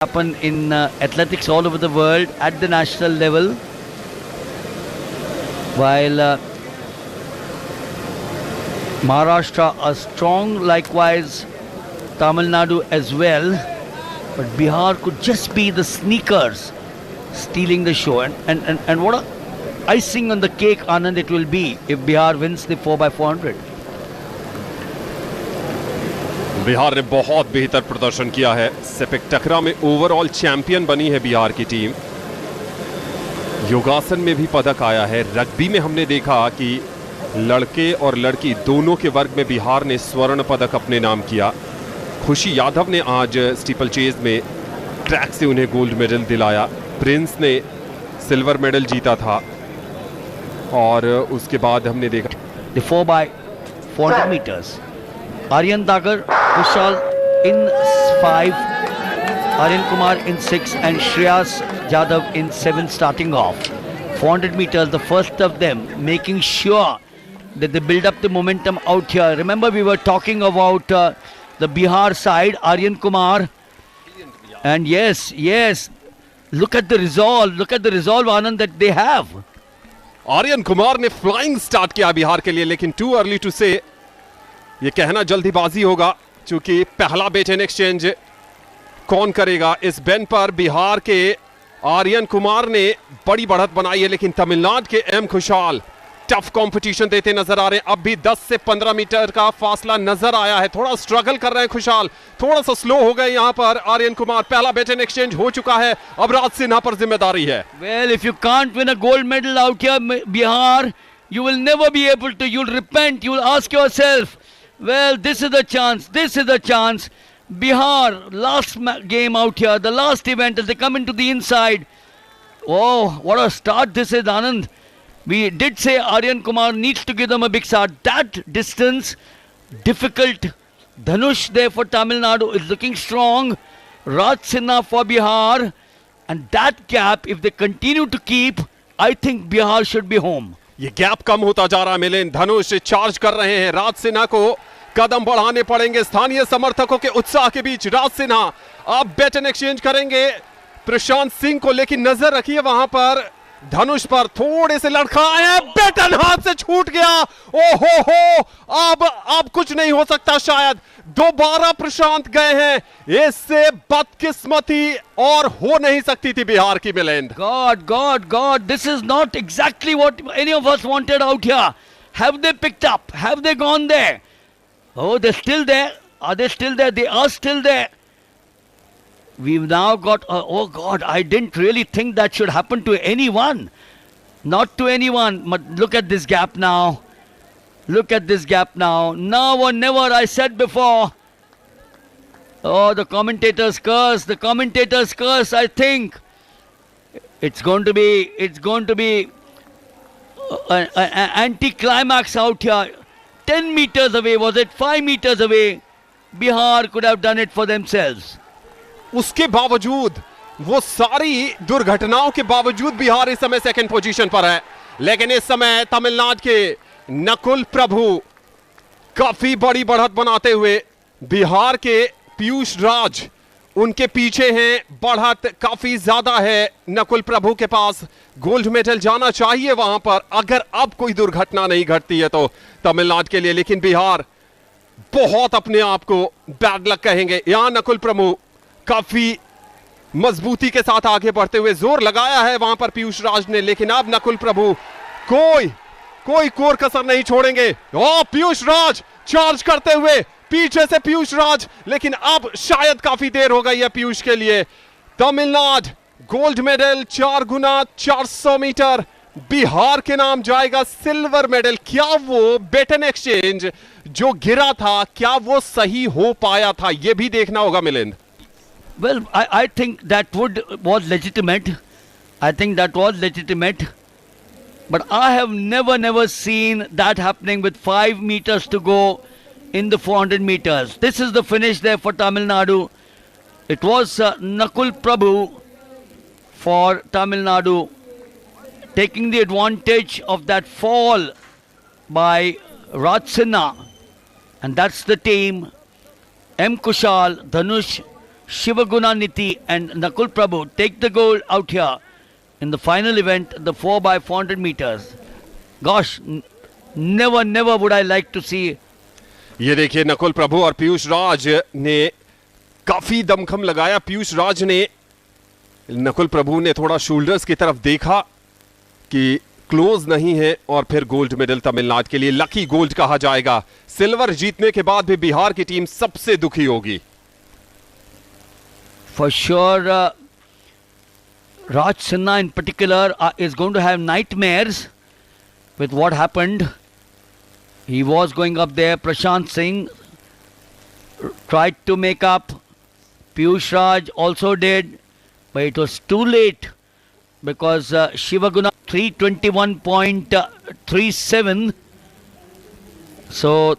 happen in athletics all over the world at the national level. While Maharashtra are strong, likewise Tamil Nadu as well, but Bihar could just be the sneakers stealing the show. And what a icing on the cake, Anand, it will be if Bihar wins the 4x400. Bihar ने बहुत बेहतर प्रदर्शन किया है। CPEC टकरा में overall champion बनी है बिहार की टीम। योगासन में भी पदक आया है। रग्बी में हमने देखा कि लड़के और लड़की दोनों के वर्ग में बिहार ने स्वर्ण पदक अपने नाम किया। खुशी यादव ने आज स्टीपल चेज में ट्रैक से उन्हें गोल्ड मेडल दिलाया। प्रिंस ने सिल्वर मेडल जीता था और उसके बाद हमने देखा The 4x400 meters. Aryan Dagar, Kushal in 5, Aryan Kumar in 6 and Shreyas Jadhav in 7 starting off. 400 meters, the first of them, making sure that they build up the momentum out here. Remember, we were talking about the Bihar side, Aryan Kumar. And yes, look at the resolve, Anand, that they have. Aryan Kumar ने flying start किया बिहार के लिए, लेकिन too early to से ये कहना जल्दीबाजी होगा, क्योंकि पहला बेट इन एक्सचेंज कौन करेगा इस बेन पर। बिहार के आर्यन कुमार ने बड़ी बढ़त बनाई है, लेकिन तमिलनाडु के एम खुशाल टफ कंपटीशन देते नजर आ रहे हैं। अब भी 10 से 15 मीटर का फासला नजर आया है। थोड़ा स्ट्रगल कर रहे हैं खुशाल, थोड़ा सा स्लो हो गए यहां पर आर्यन कुमार। पहला बेट इन एक्सचेंज हो चुका है, अब राज सिन्हा पर जिम्मेदारी है। Well, if you can't win a gold medal out here, Bihar, you will never be able to. You'll repent. You'll ask yourself, well, this is the chance. Bihar, last game out here, the last event as they come into the inside. Oh, what a start this is, Anand. We did say Aryan Kumar needs to give them a big start. That distance, difficult. Dhanush there for Tamil Nadu is looking strong. Raj Sinha for Bihar. And that gap, if they continue to keep, I think Bihar should be home. ये gap कम होता जा रहा है मिलिंद। धनुष charge कर रहे हैं, राज सिन्हा को कदम बढ़ाने पड़ेंगे। स्थानीय समर्थकों के उत्साह के बीच राज सिन्हा अब बेट एंड एक्सचेंज करेंगे प्रशांत सिंह को, लेकिन नजर रखिए वहां पर धनुष पर थोड़े से लड़खड़ाए, बेटन हाथ से छूट गया। ओहो हो, अब कुछ नहीं हो सकता शायद। दोबारा प्रशांत गए हैं, इससे बदकिस्मती और हो नहीं सकती थी बिहार की Milind. God, this is not exactly what any of us wanted out here. Have they picked up? Have they gone there? Oh, they're still there. Are they still there? They are still there. We've now got, oh God, I didn't really think that should happen to anyone. Not to anyone. But look at this gap now. Now or never, I said before. Oh, the commentators curse. I think it's going to be an anti-climax out here. 10 meters away, was it? 5 meters away. Bihar could have done it for themselves. उसके बावजूद, वो सारी दुर्घटनाओं के बावजूद बिहार इस समय second position पर है। लेकिन इस समय तमिलनाडु के नकुल प्रभु काफी बड़ी बढ़त बनाते हुए, बिहार के पीयूष राज उनके पीछे हैं। बढ़त काफी ज्यादा है नकुल प्रभु के पास। गोल्ड मेडल जाना चाहिए वहां पर, अगर अब कोई दुर्घटना नहीं घटती है तो तमिलनाडु के लिए। लेकिन बिहार बहुत अपने आप को बैड लक कहेंगे। यहां नकुल प्रभु काफी मजबूती के साथ आगे बढ़ते हुए, जोर लगाया है वहां पर पीयूष राज ने, लेकिन अब नकुल प्रभु कोई कोर कसर नहीं छोड़ेंगे। ओ, पीयूष राज चार्ज करते हुए, पीछे से पीयूष राज, लेकिन अब शायद काफी देर हो गई है पीयूष के लिए। तमिलनाडु गोल्ड मेडल 4 गुना 400 मीटर बिहार के नाम जाएगा। सिल्वर मेडल, क्या वो बेट एंड एक्सचेंज जो गिरा था, क्या वो सही हो पाया था, यह भी देखना होगा Milind. Well, I think that was legitimate. But I have never seen that happening with 5 meters to go in the 400 meters. This is the finish there for Tamil Nadu. It was Nakul Prabhu for Tamil Nadu taking the advantage of that fall by Raj Sinha. And that's the team. M. Kushal, Dhanush, Shivaguna Niti and Nakul Prabhu take the gold out here in the final event, the 4x400 meters. Gosh, never would I like to see. ये देखिए नकुल प्रभु और पीयूष राज ने काफी दमखम लगाया। पीयूष राज ने, नकुल प्रभु ने थोड़ा शोल्डर्स की तरफ देखा कि क्लोज नहीं है और फिर गोल्ड मेडल तमिलनाडु के लिए लकी गोल्ड कहा जाएगा। सिल्वर जीतने के बाद भी बिहार की टीम सबसे दुखी होगी। For sure, Raj Sinha in particular is going to have nightmares with what happened. He was going up there. Prashant Singh tried to make up. Piyush Raj also did, but it was too late because Shivaguna 321.37. So